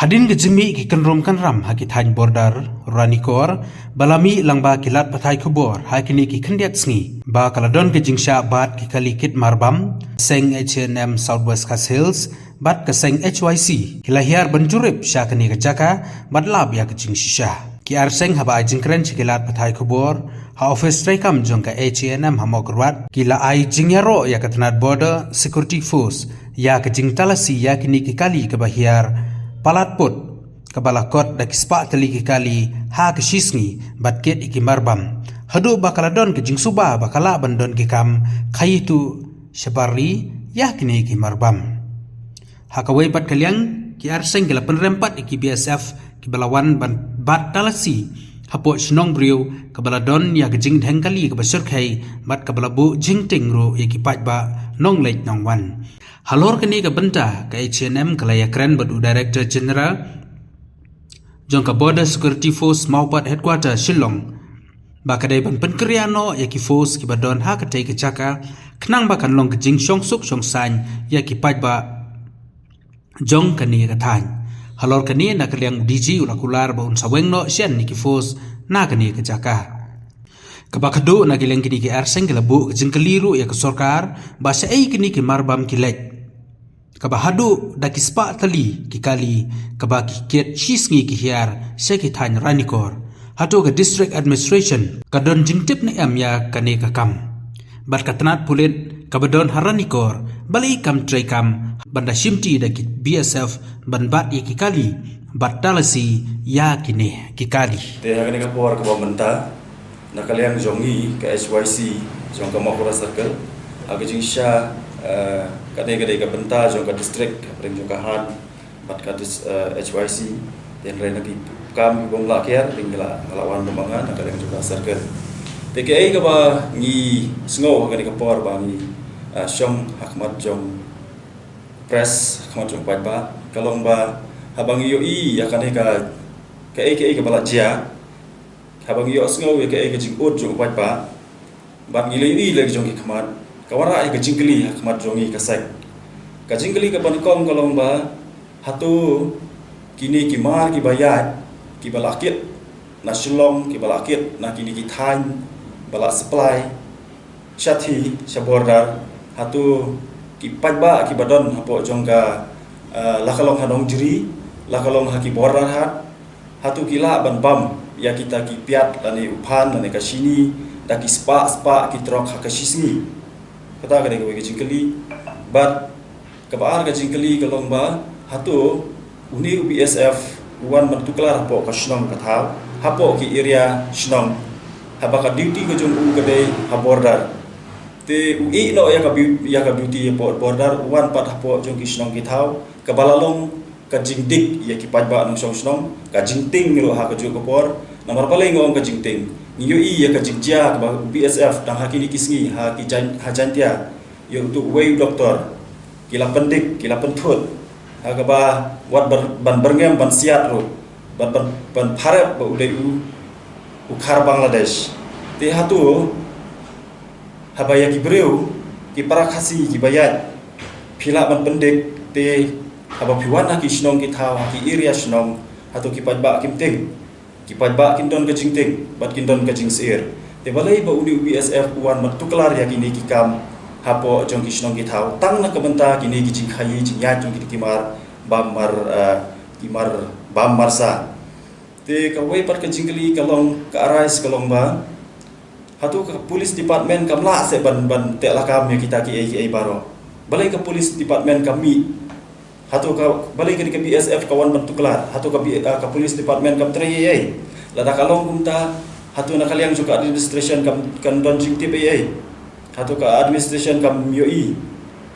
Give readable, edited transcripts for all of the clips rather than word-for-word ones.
Hadin ke jemi ki kenrom kan ram haki thany border ranikor balami langba kilat pathai kubor hakini ki kendiat sngi ba kaladon ke jingsha bat ki kalikit marbam seng H&M Southwest Coast Hills bat ke seng HYC kilahiar benjurip syakani ke jaka bat lab ya ke jingsha ki ar seng haba jingkren kilat pathai kubor ha office trekam jong ka H&M hamogrwat kila ai jingyaro ya ke tanat border security force ya ke jingtalasi ya kini ki kali ke bahiar palat pot kabala kot da kispa tali ki kali ha ke shisngi batket iki marbam hadu bakaladon ke jingsuba bakala bandon ki kam khaitu syabari yakni ki marbam hakawai bat kaliang ki arseng gela penrempat iki BSF ki balawan ban bat talasi hapo shnong briu kabaladon ya ke jing dheng kali ke basur khai bat kabalabu jingting ro iki pajba nong lek nong wan halor kini ke benta ke H&M kalaya keren badu Director General jongka Border Security Force maupat headquarter Shillong bakadai ban penkeriano yaki force ki badon ha katai ke caka kenang bakan long ke jing syong suk syong san yaki pajba jong kani ke tany halor kini na kaliang DG ulakular ba un saweng no sien niki force na kani ke caka kabakadu na kiliang kini ke arseng kelabu ke jing keliru ya ke sorkar ba sa ai kini ke marbam kilek kabahadu da kispa tali kikali kabaki kiet shisngi kihiar sekitan ranikor hatu ke district administration kadon jingtip na ya kane kakam bat katanat pulit kabadon haranikor bali kam tray kam banda shimti da kit BSF ban bat ye kikali bat talasi ya kine kikali te hakane ka por ka bamenta na kaliang jongi ke HYC jong ka Makura Circle aga jingsha kadai-kadai ke benta jong ka district pring jong ka han bat ka HYC den rena ki kam bong la kiar tingala ngelawan pemangan na kadang jong ka circle TKI ka ba ngi sngo ka ka por ba ngi syong hakmat jong press hakmat jong pat ba kalong ba habang yo I ya kanai ka KI ka bala jia habang yo sngo ya KI ka jing ut jong pat ba bat ngi lei lagi jong ki khamat kawara ai ka jingkeli hakmat jongi kasek ka jingkeli ka bankong kalong ba hatu kini ki mar ki bayat ki balakit na shilong ki balakit na kini ki than bala supply shathi shaborder hatu ki pajba ki badon hapo jongka lakalong hadong jiri lakalong haki border hat hatu kila ban bam ya kita ki piat lani uphan lani ka sini da ki spa ki trok hakashisni kata kadai ke jingkeli bat kabar ke jingkeli kalong ba hatu uni BSF wan bentuklar hapo ka shnong kathau hapo ki area shnong haba ka duty ke jong kadai ha border te ui no ya ka duty border wan pat hapo jong ki shnong ki thau ka balalong ka jingdik ya ki pajba nong shnong ka jingting ro ha ka jong por namar palai ngong ka jingting niyo I ya ka jigja ba BSF dang hakini kisngi ha ki jantia yo untuk way doktor kila pendik kila pentut ha ka ba wat ban berngem ban siat ro ban pharap ba udai ukhar Bangladesh te hatu habaya ki breu ki parakasi ki bayat phila ban pendik te haba phiwana ki shnong ki thau ki area shnong hatu ki pajba kimting kipat ba kindon ke jingting bat kindon ke jingsir te balai ba uni BSF wan matuklar ya kini kikam hapo jong kisnong kithau tang na kabenta kini ki jingkhai jingya jong ki kimar kimar bam marsa te kawai pat ke jingkeli kalong ke arais kalong ba hatu ke police department kamla se ban te lakam ya kita ki ai baro balai ke police department kami hatu ka balai ke BSF kawan bentuklar hatu ka police department kam trei lada kalong kumta hatu na kaliang juga administration kan don jingtip hatu ka administration kam yoi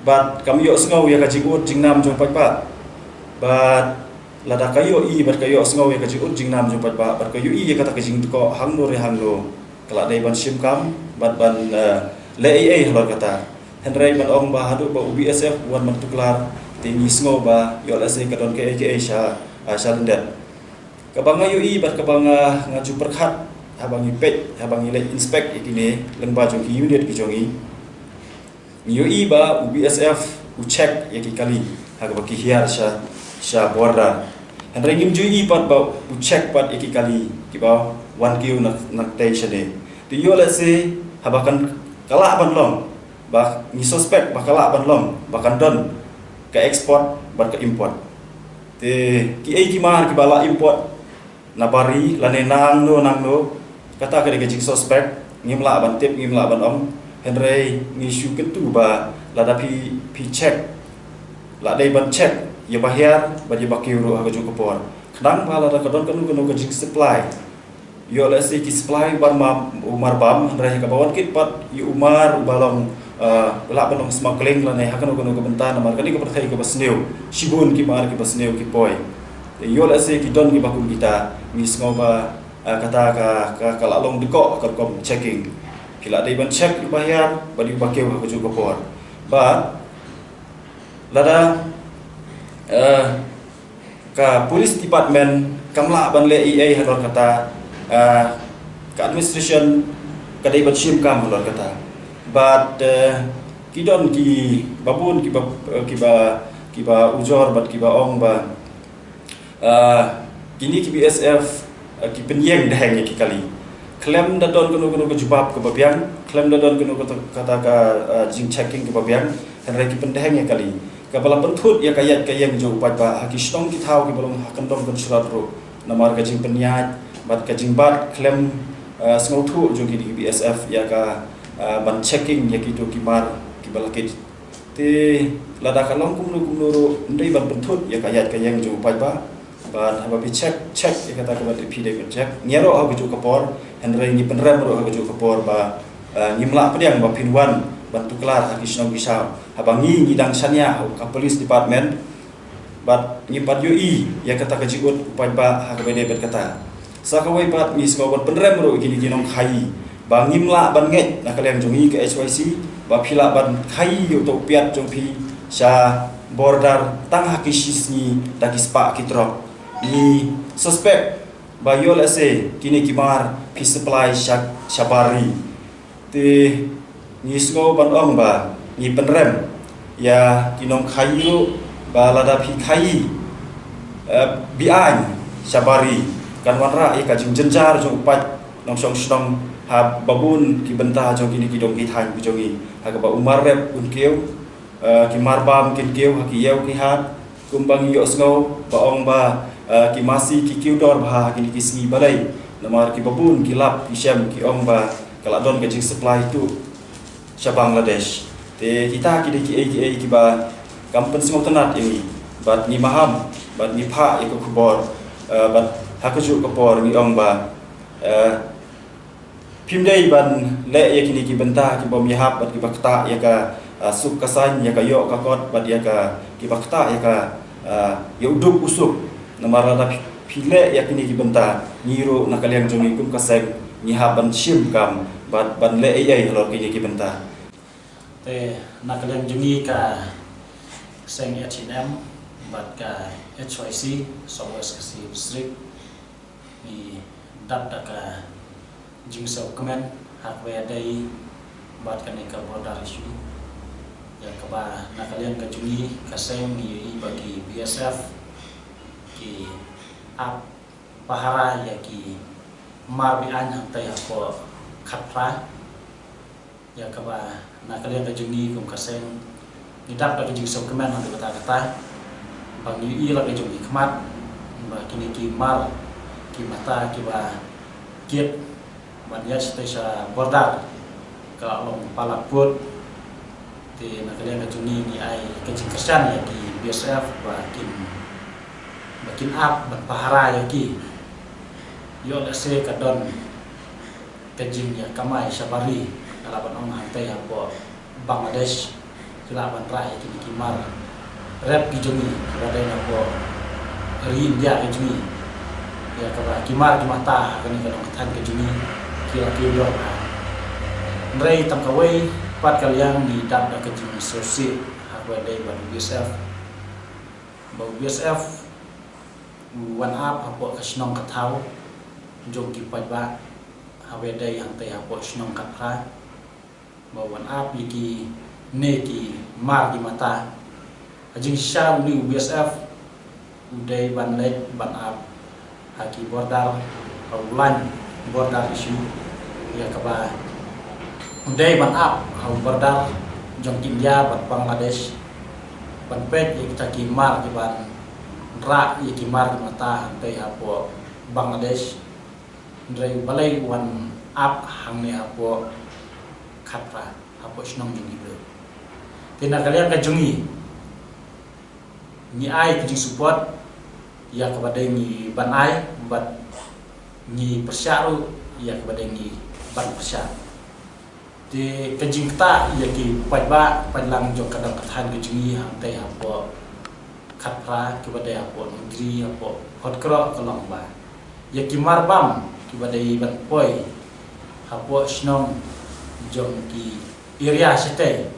bat kam yo sngo ya ka jigut jingnam jong pat bat lada kayo I bat kayo sngo ya ka jigut jingnam jong pat bat kayo I ya kata ka jing ko hangno kala dai ban sim kam bat ban le halor kata henry ban ong ba hatu ba BSF wan bentuklar tinggi sngo ba yo lase ka don ke sha lendet kabanga yoi bat kabanga ngaju perkhat habangi pet habangi le inspect ikine lengba jong ki unit ki jongi yoi ba BSF u check yaki kali haga ki hiar sha border Henry ngim jui pat ba check pat iki kali kiba 1Q nak tay shade ti yo let's say habakan kala ban long ba ni suspect ba kala ban long bahkan don ke export bat ke import te ki ai ki mar ki bala import na bari la ne nang no kata ke jing suspect ngim la ban tip ngim la ban om Henry ngi shu ketu ba la da pi check la dai ban check ya bahir bagi baki uru aga ju kapor kadang pala da kadon kanu ke jing supply yo let's say ki supply bar ma umar bam Henry ka bawan kit pat yu umar balong la banong smuggling la ne hakano ke bentan mar kani ke perthai ke basneu shibun ki mar ki basneu ki poi yo let's say ki don ki bakun kita mis ngoba kata ka lalong deko ka kom checking kila dai ban check bayar bagi bakeu ka ju kapor ba lada ka police department kamla ban le EA halor kata ka administration kadai ban sim kam halor kata but kidon ki babun ki ba ujor bat ki ba ong ba kini ki BSF ki penyeng daheng ki kali klaim da don kuno jubab ke babiang klaim da don kuno kata ka jing checking ke babiang henry ki pendaheng kali kapala pentut ya kayat kayang jo upat ba haki stong ki thau ki balong hakan dom kan surat ro namar ka jing penyat bat ka jing bat klaim sngau thu jo ki di BSF ya ka ban checking ya ki to ki mar ki balakit te lada kalong kumnu ro ndai ban pentut ya kayat kayang jo upat ba ban haba bi check ya kata ka bat pi de check nyero ha jo kapor henry ni penrem ro ha jo kapor ba ngimla pediang ba pinwan bantu kelar haki snong bisau habangi ngidang sanya ka police department bat ngipat UI ya kata ka jiut upai ba ha ka bede bet kata sakawai pat mi sngobon penrem ro gini ginong khai ba ngimla ban nget na kalem jongi ke HYC ba phila ban khai yo to piat jong phi sha border tang haki sisni daki spa kitrok ni suspect ba yo lase kini kimar phi supply shabari te ni sko ban ong ba ni penrem ya kinong khayu ba lada phi khai BI shabari kan wanra ya ka jing jenjar jong pat nong song snong ha babun ki benta jong kini ki dong ki than bi jongi ha ka ba umar rep un keu ki marbam kin keu ha ki yau ki hat kumbang yo sngo ba ong ba ki masi ki kiu dor ba kini ki singi balai namar ki babun ki lap ki syam ki ong ba kala don ka jing supply tu sa Bangladesh te kita ki ba kampen singau tenat ini bat ni maham bat ni pha iko khubor bat hakaju kapor ni ong ba pimdei ban le ya kini ki benta ki bom yahap bat ki bakta ya ka suk kasan ya ka yo ka kot bat ya ka ki bakta ya ka ya uduk usuk namara da pile ya kini ki benta niro nakaliang jongi kum kasem ni haban sim kam bat ban le ai halor kini ki benta te nakaliang jongi ka seng H&M bat ka HYC Southwest Kasih District ni dap ka jingsaw kemen hakwe dai bat ka nika border issue ya ka ba nakaliang ka jongi ka seng ni bagi BSF ki ap pahara ya ki marbi an hantai ko khatra ya ka ba nakaliang ka jongi kum ka seng ni dap ka jingsaw kemen han kata bang yu la ka jongi khmat ba kini ki mal ki mata ki ba kiet ban ya stesa border ka long palaput ti nakaliang ka jongi ni ai ka jingkersan ya ki BSF ba bakin ap ban pahara ya ki yo la se ka don ka jing ya kamai sabari ala ban ong hantai ya bo Bangladesh kila ban rai ki mar rep ki jongi badai na bo rin dia ki jongi ya ka ba ki mar ki mata kan ka dong tan ki jongi kila ki do nrei tam ka wei pat kaliang di dap da ka jing sosi hakwa dai ban BSF ba BSF wan ap hapo ka snong ka thau jong ki pat ba hawe dai hantai hapo snong ka thra ba wan ap ki ne ki mar ki mata ajing sha ni BSF udai ban lek ban ap haki bordar ulan bordar isu ya kaba udai ban ap hau bordar jong India ban Bangladesh ban pet ya kita kimar di ban ra ya kimar di mata hantai hapo Bangladesh ndrai balai wan ap hangne hapo khatra hapo snong jungi bro tina kalian ka jungi ni ai kijing support ya kepada ni ban ai bat ni persyaru ya kepada ni ban persya di kijing ta ya ki pajba pajlang jong kadang kathan kijingi hantai hapo khatra kepada hapo negeri hapo hotkro kolong ba ya ki marbam kepada ban poi hapo snong jong ki area sete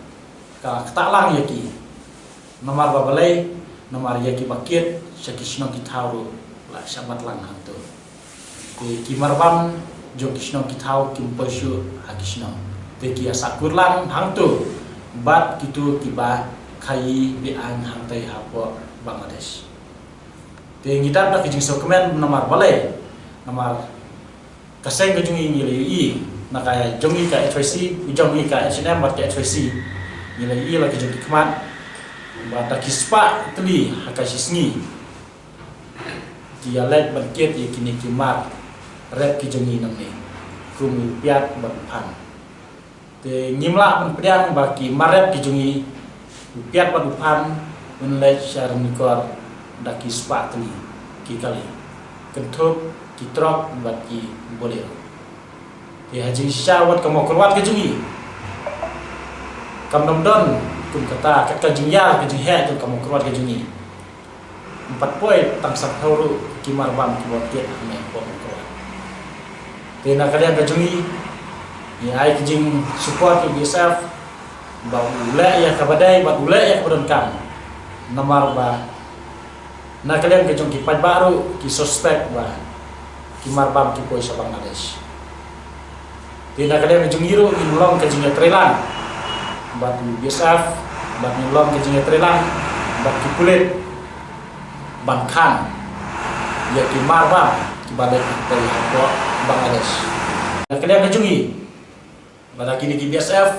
ka katalang ya ki nomor babalai nomor ya ki bakit saki snong ki thauru la sabat lang hantu ki marbam jong ki snong ki thau ki posu haki snong te ki asakur lang hantu bat kitu ki ba khai bi an hantai hapo Bangladesh te ngidap da ki jing dokumen nomor balai nomor kaseng ke jungi ngile i na kaya jungi ka HYC jungi ka H&M bat ka HYC ngile i la ke jungi kmat ba ta kispa tli haka sisngi dia lek banket ye kini kimat rep ki jungi nang ni kum piat ban pan te ngimla ban pedang ba ki marep ki jungi piat ban pan men lek syar nikor da kispa tli ki kali kentup kitrok bat ki boleh di haji syawat kamu keluar ke jungi kam domdon kum kata kat kajingyal ke jinghe jong kamu keluar ke jungi 4 poin tang sak thauru kimar bam ki bot tiet ne ko keluar tena kalian ke jungi ya ai ke jing support ke BSF ba ule ya kabadai ba ule ya kodon kam nomor ba na kalian ke jong ki pat baru ki suspek ba kimar bam ki poi sa Bangladesh tina kalian jungiru inulong ke jinga trelan bat BSF bat inulong ke jinga trelan bat ki kulit ban khan ya kimar bam ki balai dari hapo Bangladesh na kalian jungi pada kini ki BSF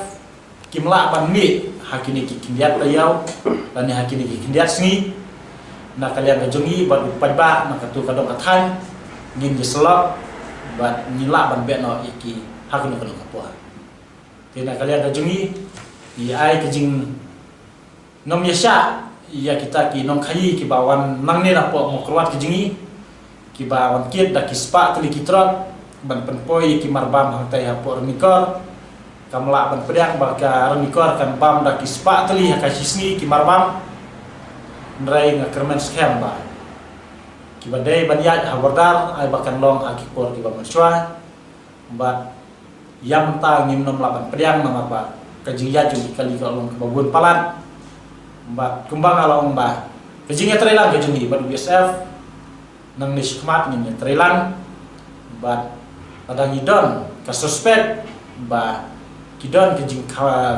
kimla ban mi hakini ki kindiat layau dan hakini ki kindiat sngi na kalian jungi bat pajba na katu kadong kathan ngin diselok bat nyila ban bekno iki hakun kono kapua tina kalian jungi di ai kijing nom yasha ya kita ki nom khayi ki bawan nang ne na po mo keluar kijingi ki bawan kit da kispa tli kitrot ban penpoi ki marbam hantai hapo nikor kamla ban pedang baka nikor kan bam da kispa tli hakasisni ki marbam ndrai ngakermen scam ba kibadai banyak hawardar ai bakan long akipor kiba marswa bat yang ta ngim nom laban pedang nama ba kajing yaju kali kalong kebabun palat bat kembang along ba kajingnya trelan kajingi bat BSF nang nis kmat ngim trelan bat ada ngidon ka suspek ba kidon kajing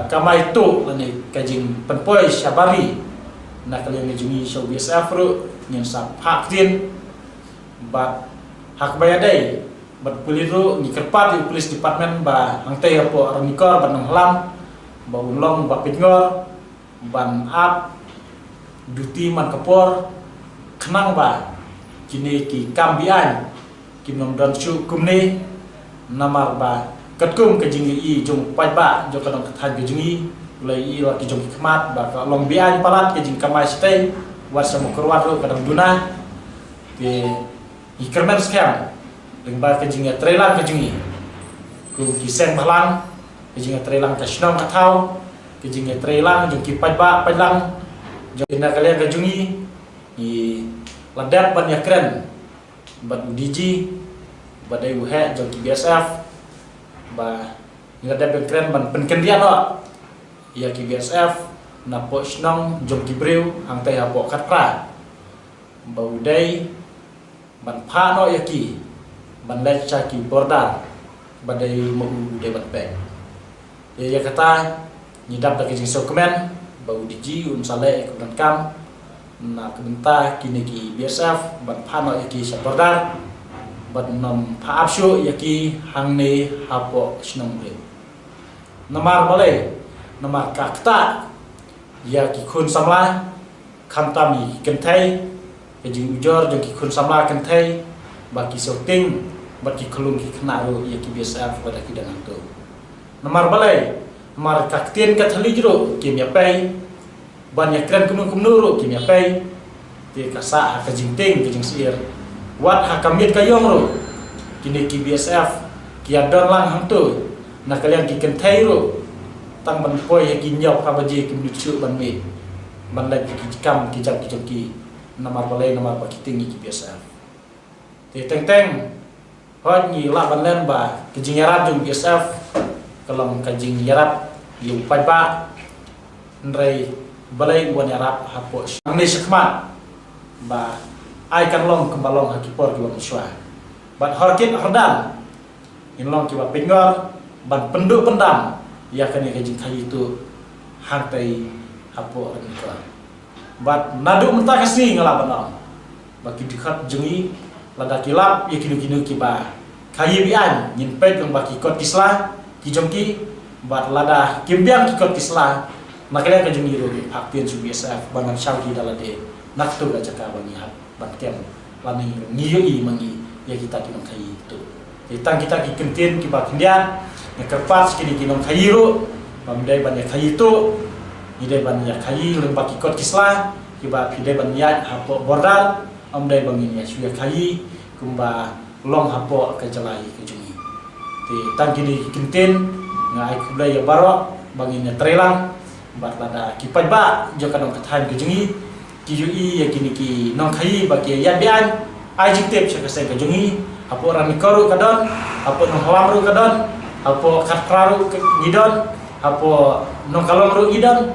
kamai tu lani kajing penpoi syabari nak kalian ngejungi show BSF ru yang sap hak tin bat hak bayadai bat puliru ni kerpat di police department ba hangtai apo arnikor ban hlam ba unlong ba pitngor ban ap duty man kapor khnang ba kini ki kambian kinom dan su kumne namar ba katkum ke jingi i jong pai ba jo kadang kathan ke jingi lai i wa ki jong khmat ba ka long bian palat ke jing kamai stay wasa mo kerwar kadang duna ke ikermen scam lengba ke jinga trelan ke jingi ku kisen balang ke jinga trelan ke snong ka thau ke jinga trelan jong ki pai ba lang jong na kalian ke jungi i ladat ban yakren bat udiji badai uhe jong ki BSF ba ngadat ban kren ban penkendian no ya ki BSF na po snong jong ki breu hangtai hapo khatra ba udai ban pha no yaki ban lek ki borda badai mo udai ban pe ya kata nyidap da kijing dokumen ba udiji sale kemudian kam na kebenta kini ki BSF bat phano yaki sabordar bat nam phaapsho yaki hangne hapo shnongre namar bale namar kakta yaki khun samla khamtami kenthai kajing ujor jaki khun samla kenthai baki shooting baki khulung ki khnaro yaki BSF pada kidangan tu namar bale namar kaktien kathali jero kimya pai banyak keren kumnuru kimya pai te kasa kajing ting kajing sir wat hakamit kayong ro kini ki BSF ki adon lang hamtu na kalian ki kenthai ro tang ban poi ki nyok pa baje ki lucu ban me ban lai ki kam ki jam ki namar balai namar ba ki tingi ki BSF te teng teng hot ni la ban len ba kajing yarat jong BSF kalong kajing yarat yu pai pa ndrai balai wan yarap hapo ang ni sekmat ba ai kan long kembalong hakipor ki wan iswa bat horkit hordam in long ki ba pingor ban penduk pendam ya kan kajing kai itu hantai hapo ren ko bat nadu mentah kasni ngala banam baki dikat jengi lada kilap ya kinu ki ba kai bian nyin pet yang baki kot kisla ki jongki bat lada kimbiang ki kot kisla makanya kajeng iro aktian su BSF bangan syauki dalade naktu ga jaka bangi hat batkem lani ngiyo i mangi ya kita kinong kai itu kita ki kentin ki bakindian ya kerpas kini kinong kai ro pamdai banyak kai itu ide banyak kai leng baki kot kisla ki ba pide banyak hapo bordal amdai bangi ya suya kai kumba long hapo ka jalai kajungi ti tang kini kentin ngai kublai ya barok bangi nya trelang bat lada kipai ba jo kadong kathan kejungi ki yui ya kini ki nong khai ba ki ya bian ai jiktep cha kasai kejungi apo ran koru kadon apo nong hawam ru kadon apo khatraru ngidon apo nong kalong ru ngidon